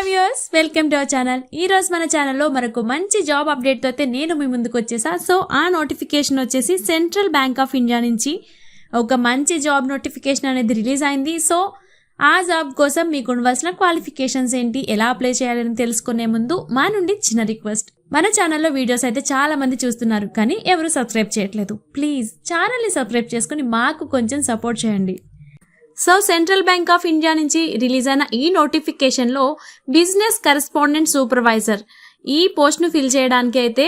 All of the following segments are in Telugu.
Viewers, welcome to our channel. ఈ రోజు మన ఛానల్లో మరొక మంచి జాబ్ అప్డేట్ తో అయితే నేను మీ ముందుకు వచ్చేసా. సో ఆ నోటిఫికేషన్ వచ్చేసి సెంట్రల్ బ్యాంక్ ఆఫ్ ఇండియా నుంచి ఒక మంచి జాబ్ నోటిఫికేషన్ అనేది రిలీజ్ అయింది. సో ఆ జాబ్ కోసం మీకు ఉండవలసిన క్వాలిఫికేషన్స్ ఏంటి, ఎలా అప్లై చేయాలని తెలుసుకునే ముందు మా నుండి చిన్న రిక్వెస్ట్. మన ఛానల్లో వీడియోస్ అయితే చాలా మంది చూస్తున్నారు, కానీ ఎవరు సబ్స్క్రైబ్ చేయట్లేదు. ప్లీజ్ ఛానల్ని సబ్స్క్రైబ్ చేసుకుని మాకు కొంచెం సపోర్ట్ చేయండి. So central Bank of India నుంచి రిలీజ్ అయిన ఈ నోటిఫికేషన్లో బిజినెస్ కరెస్పాండెంట్ సూపర్వైజర్ ఈ పోస్ట్ను ఫిల్ చేయడానికి అయితే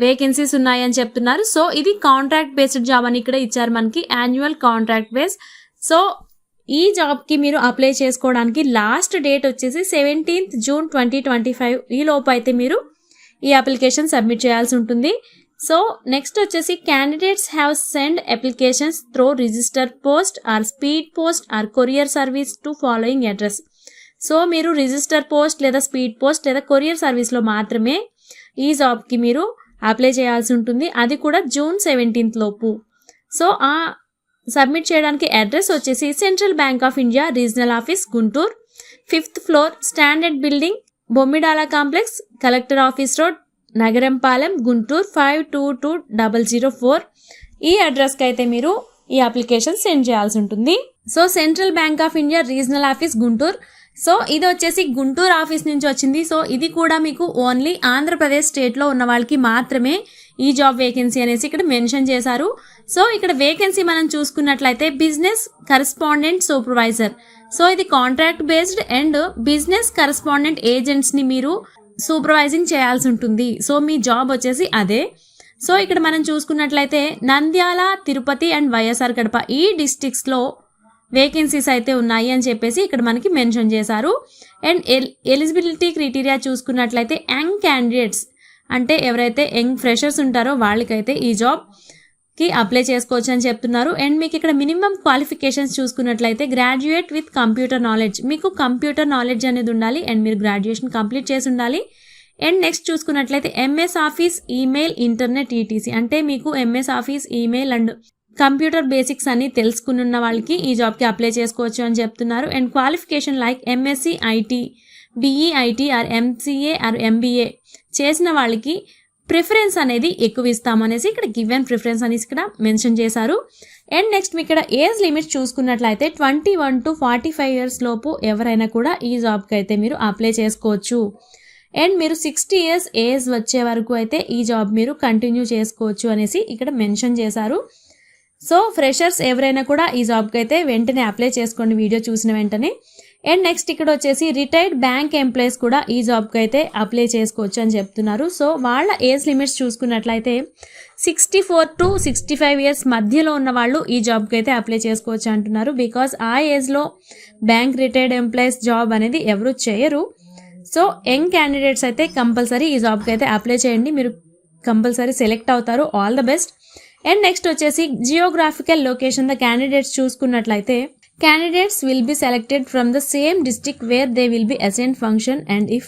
వేకెన్సీస్ ఉన్నాయని చెప్తున్నారు. సో ఇది కాంట్రాక్ట్ బేస్డ్ జాబ్ అని ఇక్కడ ఇచ్చారు మనకి, యాన్యువల్ కాంట్రాక్ట్ బేస్. సో ఈ జాబ్కి మీరు అప్లై చేసుకోవడానికి లాస్ట్ డేట్ వచ్చేసి 17th June 2025. ఈ లోపు అయితే మీరు ఈ అప్లికేషన్ సబ్మిట్ చేయాల్సి ఉంటుంది. సో నెక్స్ట్ వచ్చేసి candidates have send applications through register post or speed post or courier service to following address. So మీరు రిజిస్టర్ పోస్ట్ లేదా స్పీడ్ పోస్ట్ లేదా కొరియర్ సర్వీస్లో మాత్రమే ఈ జాబ్కి మీరు అప్లై చేయాల్సి ఉంటుంది, అది కూడా June 17th లోపు. సో ఆ సబ్మిట్ చేయడానికి అడ్రస్ వచ్చేసి central Bank of India regional office, Guntur, 5th floor, standard building, Bommidala complex, collector office road, Nagarampalem, Guntur 522004. ఈ అడ్రస్కి అయితే మీరు ఈ అప్లికేషన్ సెండ్ చేయాల్సి ఉంటుంది. So central Bank of India regional office, Guntur. So ఇది వచ్చేసి గుంటూరు ఆఫీస్ నుంచి వచ్చింది. సో ఇది కూడా మీకు ఓన్లీ ఆంధ్రప్రదేశ్ స్టేట్లో ఉన్న వాళ్ళకి మాత్రమే ఈ జాబ్ వేకెన్సీ అనేసి ఇక్కడ మెన్షన్ చేశారు. సో ఇక్కడ వేకెన్సీ మనం చూసుకున్నట్లయితే బిజినెస్ కరెస్పాండెంట్ సూపర్వైజర్. సో ఇది contract based and business correspondent ఏజెంట్స్ని మీరు సూపర్వైజింగ్ చేయాల్సి ఉంటుంది. సో మీ జాబ్ వచ్చేసి అదే. సో ఇక్కడ మనం చూసుకున్నట్లయితే నంద్యాల, తిరుపతి అండ్ వైఎస్ఆర్ కడప ఈ డిస్ట్రిక్ట్స్లో వేకెన్సీస్ అయితే ఉన్నాయి అని చెప్పేసి ఇక్కడ మనకి మెన్షన్ చేశారు. అండ్ ఎలిజిబిలిటీ క్రైటీరియా చూసుకున్నట్లయితే యంగ్ క్యాండిడేట్స్ అంటే ఎవరైతే యంగ్ ఫ్రెషర్స్ ఉంటారో వాళ్ళకైతే ఈ జాబ్కి అప్లై చేసుకోవచ్చు అని చెప్తున్నారు. అండ్ మీకు ఇక్కడ మినిమం క్వాలిఫికేషన్స్ చూసుకున్నట్లయితే గ్రాడ్యుయేట్ విత్ కంప్యూటర్ నాలెడ్జ్, మీకు కంప్యూటర్ నాలెడ్జ్ అనేది ఉండాలి అండ్ మీరు గ్రాడ్యుయేషన్ కంప్లీట్ చేసి ఉండాలి. అండ్ నెక్స్ట్ చూసుకున్నట్లయితే MS office, email, internet, ETC అంటే మీకు MS office, email and computer basics అన్ని తెలుసుకున్న వాళ్ళకి ఈ జాబ్కి అప్లై చేసుకోవచ్చు అని చెప్తున్నారు. And qualification like MSc IT, BE IT or MCA or MBA చేసిన వాళ్ళకి ప్రిఫరెన్స్ అనేది ఎక్కువ ఇస్తామనేసి ఇక్కడ గివెన్ ప్రిఫరెన్స్ అనేసి ఇక్కడ మెన్షన్ చేశారు. అండ్ నెక్స్ట్ మీ ఇక్కడ ఏజ్ లిమిట్ చూసుకున్నట్లయితే 21 to 45 years లోపు ఎవరైనా కూడా ఈ జాబ్కి అయితే మీరు అప్లై చేసుకోవచ్చు. అండ్ మీరు 60 years ఏజ్ వచ్చే వరకు అయితే ఈ జాబ్ మీరు కంటిన్యూ చేసుకోవచ్చు అనేసి ఇక్కడ మెన్షన్ చేశారు. సో ఫ్రెషర్స్ ఎవరైనా కూడా ఈ జాబ్కి అయితే వెంటనే అప్లై చేసుకోండి వీడియో చూసిన వెంటనే. అండ్ నెక్స్ట్ ఇక్కడ వచ్చేసి రిటైర్డ్ బ్యాంక్ ఎంప్లాయీస్ కూడా ఈ జాబ్కి అయితే అప్లై చేసుకోవచ్చు అని చెప్తున్నారు. సో వాళ్ళ ఏజ్ లిమిట్స్ చూసుకున్నట్లయితే 64 to 65 years మధ్యలో ఉన్న వాళ్ళు ఈ జాబ్కి అయితే అప్లై చేసుకోవచ్చు అంటున్నారు. బికాజ్ ఆ ఏజ్లో బ్యాంక్ రిటైర్డ్ ఎంప్లాయీస్ జాబ్ అనేది ఎవరు చేయరు. సో యంగ్ క్యాండిడేట్స్ అయితే కంపల్సరీ ఈ జాబ్కి అయితే అప్లై చేయండి, మీరు కంపల్సరీ సెలెక్ట్ అవుతారు. All the best. And next వచ్చేసి జియోగ్రాఫికల్ లొకేషన్ ద క్యాండిడేట్స్ చూసుకున్నట్లయితే candidates will be selected from the same district where they will be assigned function, and if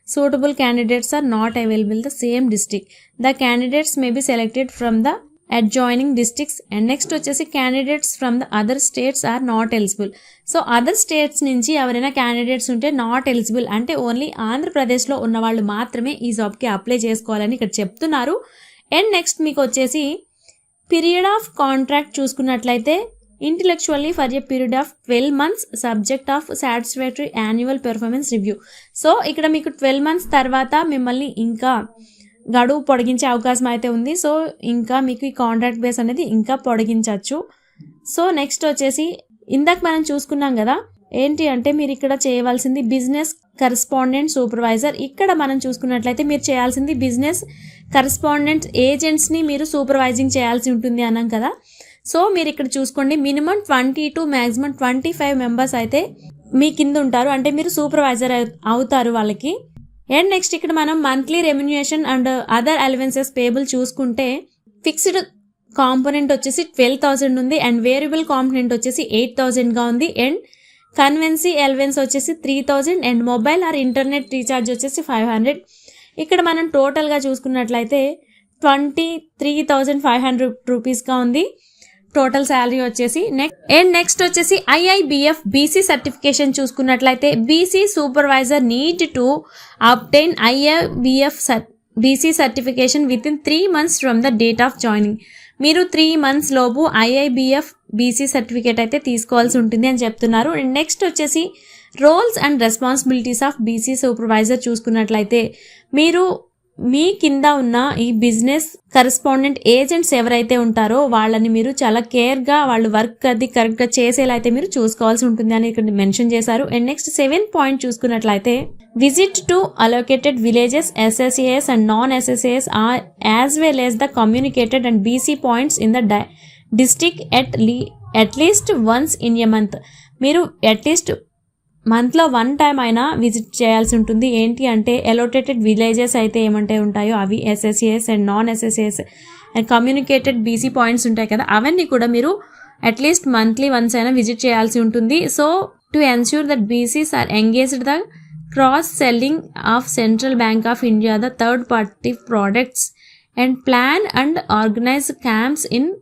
suitable candidates are not available in the same district, the candidates may be selected from the adjoining districts. And next వచ్చేసి candidates from the other states are not eligible. So other states నుంచి ఎవరైనా క్యాండిడేట్స్ ఉంటే నాట్ ఎలిజిబుల్ అంటే ఓన్లీ ఆంధ్రప్రదేశ్లో ఉన్న వాళ్ళు మాత్రమే ఈ జాబ్కి అప్లై చేసుకోవాలని ఇక్కడ చెప్తున్నారు. అండ్ నెక్స్ట్ మీకు వచ్చేసి పీరియడ్ ఆఫ్ కాంట్రాక్ట్ చూసుకున్నట్లయితే intellectually for a period of 12 months subject of satisfactory annual performance review. So ఇక్కడ మీకు 12 months తర్వాత మిమ్మల్ని ఇంకా గడువు పొడిగించే అవకాశం అయితే ఉంది. సో ఇంకా మీకు ఈ కాంట్రాక్ట్ బేస్ అనేది ఇంకా పొడిగించవచ్చు. సో నెక్స్ట్ వచ్చేసి ఇందాక మనం చూసుకున్నాం కదా ఏంటి అంటే మీరు ఇక్కడ చేయవలసింది బిజినెస్ కరెస్పాండెంట్ సూపర్వైజర్. ఇక్కడ మనం చూసుకున్నట్లయితే మీరు చేయాల్సింది బిజినెస్ కరెస్పాండెంట్ ఏజెంట్స్ని మీరు సూపర్వైజింగ్ చేయాల్సి ఉంటుంది అన్నాం కదా. సో మీరు ఇక్కడ చూసుకోండి మినిమం 20 to maximum 25 members అయితే మీ కింద ఉంటారు, అంటే మీరు సూపర్వైజర్ అవుతారు వాళ్ళకి. అండ్ నెక్స్ట్ ఇక్కడ మనం monthly remuneration and other allowances payable చూసుకుంటే ఫిక్స్డ్ కాంపోనెంట్ వచ్చేసి 12,000 ఉంది అండ్ వేరియబుల్ కాంపోనెంట్ వచ్చేసి 8,000గా ఉంది. అండ్ కన్వెన్సీ అలవెన్స్ వచ్చేసి 3,000 and mobile are internet recharge వచ్చేసి 500. ఇక్కడ మనం టోటల్గా చూసుకున్నట్లయితే 23,500 రూపీస్గా ఉంది. టోటల్ శాలరీ వచ్చేసి నెక్స్ట్ వచ్చేసి IIBF BC సర్టిఫికేషన్ చూసుకున్నట్లయితే BC supervisor need to obtain IIBF BC certification with in 3 months from the date of joining. మీరు 3 months లోపు IIBF BC సర్టిఫికేట్ అయితే తీసుకోవాల్సి ఉంటుంది అని చెప్తున్నారు. అండ్ నెక్స్ట్ వచ్చేసి roles and responsibilities of BC supervisor చూసుకున్నట్లయితే మీరు మీ కింద ఉన్న ఈ బిజినెస్ కరెస్పాండెంట్ ఏజెంట్స్ ఎవరైతే ఉంటారో వాళ్ళని మీరు చాలా కేర్గా వాళ్ళు వర్క్ అది కరెక్ట్గా చేసేలా అయితే మీరు చూసుకోవాల్సి ఉంటుంది అని ఇక్కడ మెన్షన్ చేశారు. అండ్ నెక్స్ట్ 7th పాయింట్ చూసుకున్నట్లయితే visit to allocated villages SSAS and non SSAS or as well as the communicated and BC points in the district at least once in a month. మీరు అట్లీస్ట్ మంత్లో 1 time అయినా విజిట్ చేయాల్సి ఉంటుంది. ఏంటి అంటే అలోకేటెడ్ విలేజెస్ అయితే ఏమంటే ఉంటాయో అవి SSAS and non SSAS and communicated BC points ఉంటాయి కదా, అవన్నీ కూడా మీరు అట్లీస్ట్ మంత్లీ వన్స్ అయినా విజిట్ చేయాల్సి ఉంటుంది. So to ensure that BCs are engaged the cross selling of Central Bank of India the third party products and plan and organize camps in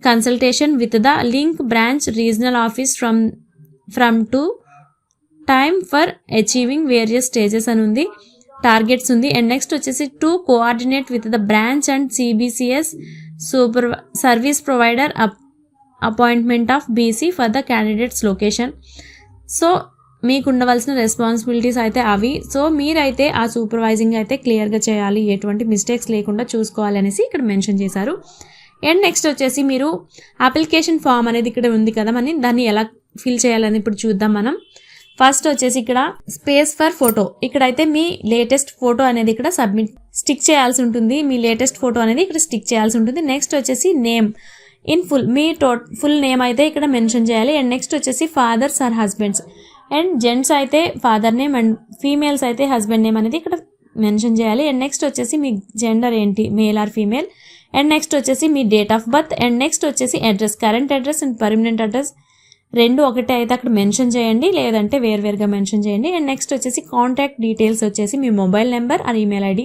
consultation with the link branch regional office from to time for achieving various stages అని ఉంది, టార్గెట్స్ ఉంది. అండ్ నెక్స్ట్ వచ్చేసి to coordinate with the branch and CBCS service provider appointment of BC for the candidates location. So మీకు ఉండవలసిన రెస్పాన్సిబిలిటీస్ అయితే అవి. సో మీరైతే ఆ సూపర్వైజింగ్ అయితే క్లియర్గా చేయాలి, ఎటువంటి మిస్టేక్స్ లేకుండా చూసుకోవాలి అనేసి ఇక్కడ మెన్షన్ చేశారు. అండ్ నెక్స్ట్ వచ్చేసి మీరు అప్లికేషన్ ఫామ్ అనేది ఇక్కడ ఉంది కదా, మనం దాన్ని ఎలా ఫిల్ చేయాలని ఇప్పుడు చూద్దాం మనం. ఫస్ట్ వచ్చేసి ఇక్కడ స్పేస్ ఫర్ ఫోటో, ఇక్కడైతే మీ లేటెస్ట్ ఫోటో అనేది ఇక్కడ స్టిక్ చేయాల్సి ఉంటుంది. మీ లేటెస్ట్ ఫోటో అనేది ఇక్కడ స్టిక్ చేయాల్సి ఉంటుంది. నెక్స్ట్ వచ్చేసి నేమ్ ఇన్ ఫుల్, మీ ఫుల్ నేమ్ అయితే ఇక్కడ మెన్షన్ చేయాలి. అండ్ నెక్స్ట్ వచ్చేసి father's or husband's, and gents అయితే ఫాదర్ నేమ్ అండ్ ఫీమేల్స్ అయితే హస్బెండ్ నేమ్ అనేది ఇక్కడ మెన్షన్ చేయాలి. అండ్ నెక్స్ట్ వచ్చేసి మీ జెండర్ ఏంటి, male or female. And next వచ్చేసి మీ date of birth. And next వచ్చేసి address, current address and permanent address రెండు ఒకటే అయితే అక్కడ మెన్షన్ చేయండి, లేదంటే వేరువేరుగా మెన్షన్ చేయండి. అండ్ నెక్స్ట్ వచ్చేసి కాంటాక్ట్ డీటెయిల్స్ వచ్చేసి మీ mobile number or email ID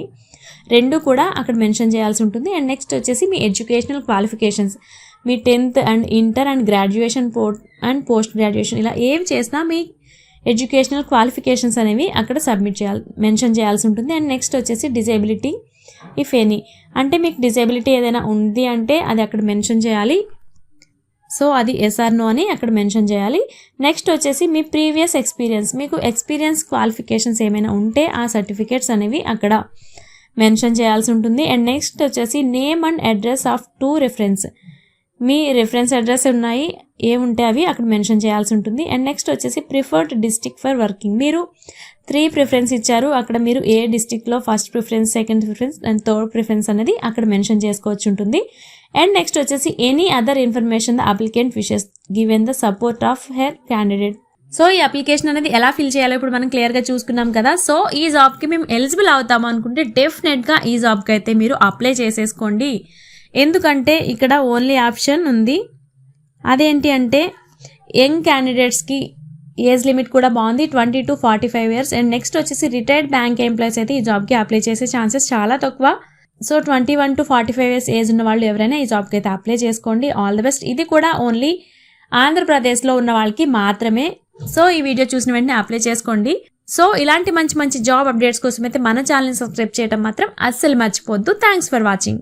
రెండు కూడా అక్కడ మెన్షన్ చేయాల్సి ఉంటుంది. అండ్ నెక్స్ట్ వచ్చేసి మీ ఎడ్యుకేషనల్ క్వాలిఫికేషన్స్, మీ 10th and inter and graduation post graduation ఇలా ఏవి చేసినా మీ ఎడ్యుకేషనల్ క్వాలిఫికేషన్స్ అనేవి అక్కడ మెన్షన్ చేయాల్సి ఉంటుంది. అండ్ నెక్స్ట్ వచ్చేసి డిజేబిలిటీ ఇఫ్ ఎనీ, అంటే మీకు డిజేబిలిటీ ఏదైనా ఉంది అంటే అది అక్కడ మెన్షన్ చేయాలి. సో అది yes or no అని అక్కడ మెన్షన్ చేయాలి. నెక్స్ట్ వచ్చేసి మీ ప్రీవియస్ ఎక్స్పీరియన్స్, మీకు ఎక్స్పీరియన్స్ క్వాలిఫికేషన్స్ ఏమైనా ఉంటే ఆ సర్టిఫికేట్స్ అనేవి అక్కడ మెన్షన్ చేయాల్సి ఉంటుంది. అండ్ నెక్స్ట్ వచ్చేసి name and address of 2 reference, me reference address ఉన్నాయి ఏముంటే అవి అక్కడ మెన్షన్ చేయాల్సి ఉంటుంది. అండ్ నెక్స్ట్ వచ్చేసి ప్రిఫర్డ్ డిస్ట్రిక్ట్ ఫర్ వర్కింగ్, మీరు 3 ప్రిఫరెన్స్ ఇచ్చారు, అక్కడ మీరు ఏ డిస్ట్రిక్ట్లో first preference, second preference and third preference అనేది అక్కడ మెన్షన్ చేసుకోవచ్చు ఉంటుంది. అండ్ నెక్స్ట్ వచ్చేసి any other information the applicant wishes given the support of her candidate. So ఈ అప్లికేషన్ అనేది ఎలా ఫిల్ చేయాలో ఇప్పుడు మనం క్లియర్గా చూసుకున్నాం కదా. సో ఈ జాబ్కి మేము ఎలిజిబుల్ అవుతాము అనుకుంటే డెఫినెట్గా ఈ జాబ్కి అయితే మీరు అప్లై చేసేసుకోండి. ఎందుకంటే ఇక్కడ ఓన్లీ ఆప్షన్ ఉంది, అదేంటి అంటే యంగ్ క్యాండిడేట్స్కి ఏజ్ లిమిట్ కూడా బాగుంది, 20 to 45 years. అండ్ నెక్స్ట్ వచ్చేసి రిటైర్డ్ బ్యాంక్ ఎంప్లాయీస్ అయితే ఈ జాబ్కి అప్లై చేసే ఛాన్సెస్ చాలా తక్కువ. సో 21 to 45 years ఏజ్ ఉన్న వాళ్ళు ఎవరైనా ఈ జాబ్కి అయితే అప్లై చేసుకోండి. All the best. ఇది కూడా ఓన్లీ ఆంధ్రప్రదేశ్లో ఉన్న వాళ్ళకి మాత్రమే. సో ఈ వీడియో చూసిన వెంటనే అప్లై చేసుకోండి. సో ఇలాంటి మంచి మంచి జాబ్ అప్డేట్స్ కోసం అయితే మన ఛానల్ని సబ్స్క్రైబ్ చేయడం మాత్రం అస్సలు మర్చిపోద్దు. Thanks for watching.